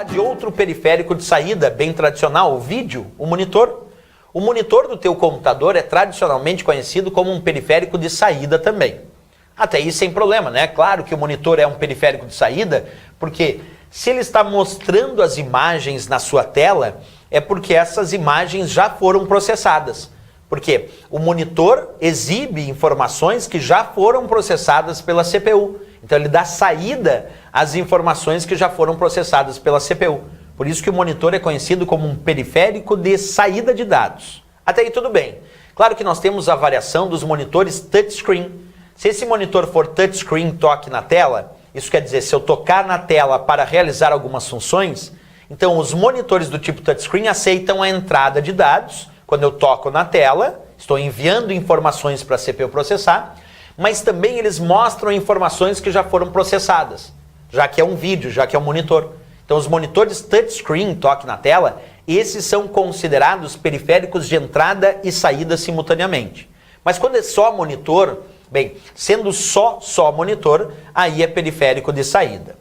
falar de outro periférico de saída bem tradicional, o vídeo, o monitor. O monitor do teu computador é tradicionalmente conhecido como um periférico de saída também. Até aí sem problema, né? Claro que o monitor é um periférico de saída, porque se ele está mostrando as imagens na sua tela, é porque essas imagens já foram processadas. Porque o monitor exibe informações que já foram processadas pela CPU. Então ele dá saída às informações que já foram processadas pela CPU. Por isso que o monitor é conhecido como um periférico de saída de dados. Até aí tudo bem. Claro que nós temos a variação dos monitores touchscreen. Se esse monitor for touchscreen, toque na tela, isso quer dizer, se eu tocar na tela para realizar algumas funções, então os monitores do tipo touchscreen aceitam a entrada de dados. Quando eu toco na tela, estou enviando informações para a CPU processar, mas também eles mostram informações que já foram processadas, já que é um vídeo, já que é um monitor. Então os monitores touchscreen, toque na tela, esses são considerados periféricos de entrada e saída simultaneamente. Mas quando é só monitor, bem, sendo só monitor, aí é periférico de saída.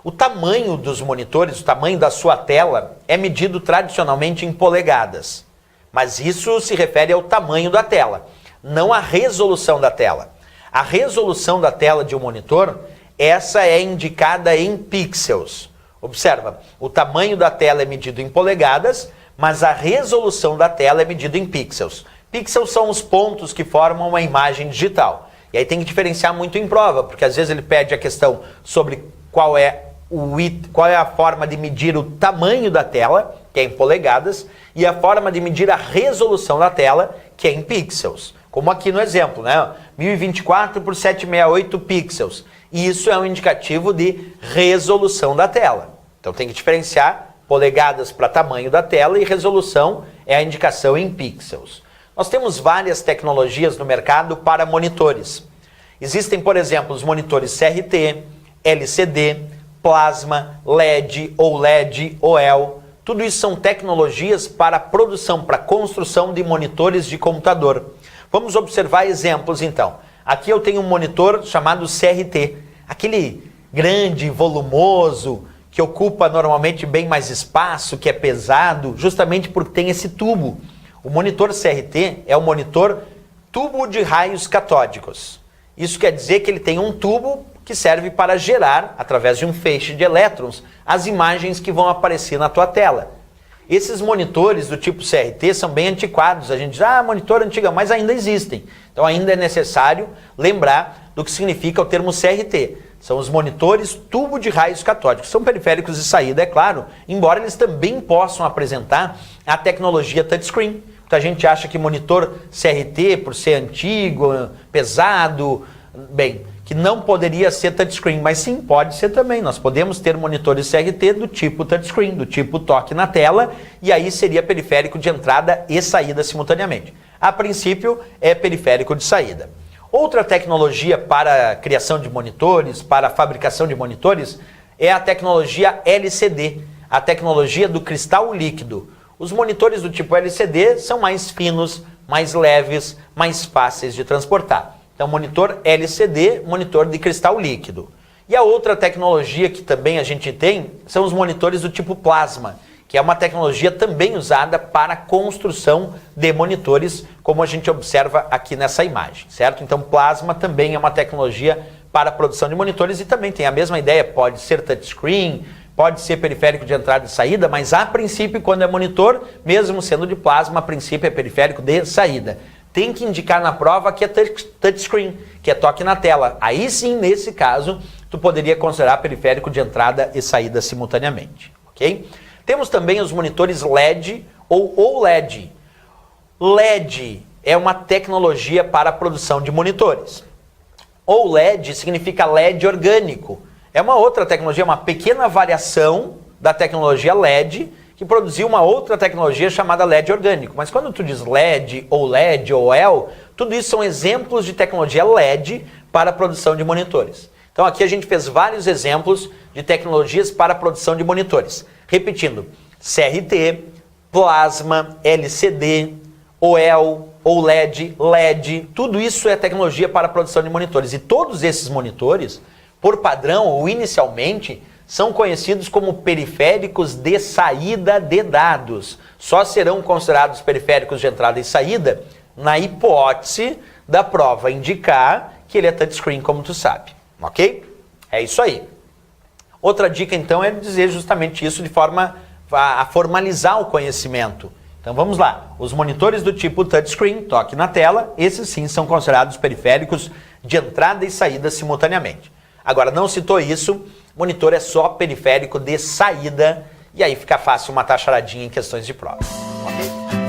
O tamanho dos monitores, o tamanho da sua tela, é medido tradicionalmente em polegadas. Mas isso se refere ao tamanho da tela, não à resolução da tela. A resolução da tela de um monitor, essa é indicada em pixels. Observa, o tamanho da tela é medido em polegadas, mas a resolução da tela é medida em pixels. Pixels são os pontos que formam uma imagem digital. E aí tem que diferenciar muito em prova, porque às vezes ele pede a questão sobre qual é a forma de medir o tamanho da tela, que é em polegadas, e a forma de medir a resolução da tela, que é em pixels. Como aqui no exemplo, né? 1024 por 768 pixels. E isso é um indicativo de resolução da tela. Então tem que diferenciar polegadas para tamanho da tela e resolução é a indicação em pixels. Nós temos várias tecnologias no mercado para monitores. Existem, por exemplo, os monitores CRT, LCD, plasma, LED, OLED, OL. Tudo isso são tecnologias para produção, para construção de monitores de computador. Vamos observar exemplos então. Aqui eu tenho um monitor chamado CRT, aquele grande, volumoso, que ocupa normalmente bem mais espaço, que é pesado, justamente porque tem esse tubo. O monitor CRT é o monitor tubo de raios catódicos. Isso quer dizer que ele tem um tubo que serve para gerar, através de um feixe de elétrons, as imagens que vão aparecer na tua tela. Esses monitores do tipo CRT são bem antiquados. A gente diz, monitor antiga, mas ainda existem. Então ainda é necessário lembrar do que significa o termo CRT. São os monitores tubo de raios catódicos. São periféricos de saída, é claro, embora eles também possam apresentar a tecnologia touchscreen. Muita gente acha que monitor CRT, por ser antigo, pesado, bem, que não poderia ser touchscreen, mas sim, pode ser também. Nós podemos ter monitores CRT do tipo touchscreen, do tipo toque na tela, e aí seria periférico de entrada e saída simultaneamente. A princípio, é periférico de saída. Outra tecnologia para a criação de monitores, para a fabricação de monitores, é a tecnologia LCD, a tecnologia do cristal líquido. Os monitores do tipo LCD são mais finos, mais leves, mais fáceis de transportar. Então, monitor LCD, monitor de cristal líquido. E a outra tecnologia que também a gente tem são os monitores do tipo plasma, que é uma tecnologia também usada para a construção de monitores, como a gente observa aqui nessa imagem, certo? Então, plasma também é uma tecnologia para a produção de monitores e também tem a mesma ideia, pode ser touchscreen, pode ser periférico de entrada e saída, mas a princípio, quando é monitor, mesmo sendo de plasma, a princípio é periférico de saída. Tem que indicar na prova que é touchscreen, que é toque na tela. Aí sim, nesse caso, tu poderia considerar periférico de entrada e saída simultaneamente, ok? Temos também os monitores LED ou OLED. LED é uma tecnologia para a produção de monitores. OLED significa LED orgânico. É uma outra tecnologia, uma pequena variação da tecnologia LED, que produziu uma outra tecnologia chamada LED orgânico. Mas quando tu diz LED, OLED, OL, tudo isso são exemplos de tecnologia LED para a produção de monitores. Então aqui a gente fez vários exemplos de tecnologias para a produção de monitores. Repetindo, CRT, plasma, LCD, OL, OLED, LED, tudo isso é tecnologia para a produção de monitores. E todos esses monitores, por padrão ou inicialmente, são conhecidos como periféricos de saída de dados. Só serão considerados periféricos de entrada e saída na hipótese da prova indicar que ele é touchscreen, como tu sabe, ok? É isso aí. Outra dica, então, é dizer justamente isso de forma a formalizar o conhecimento. Então vamos lá, os monitores do tipo touchscreen, toque na tela, esses sim são considerados periféricos de entrada e saída simultaneamente. Agora, não citou isso, monitor é só periférico de saída, e aí fica fácil matar charadinha em questões de prova. Ok?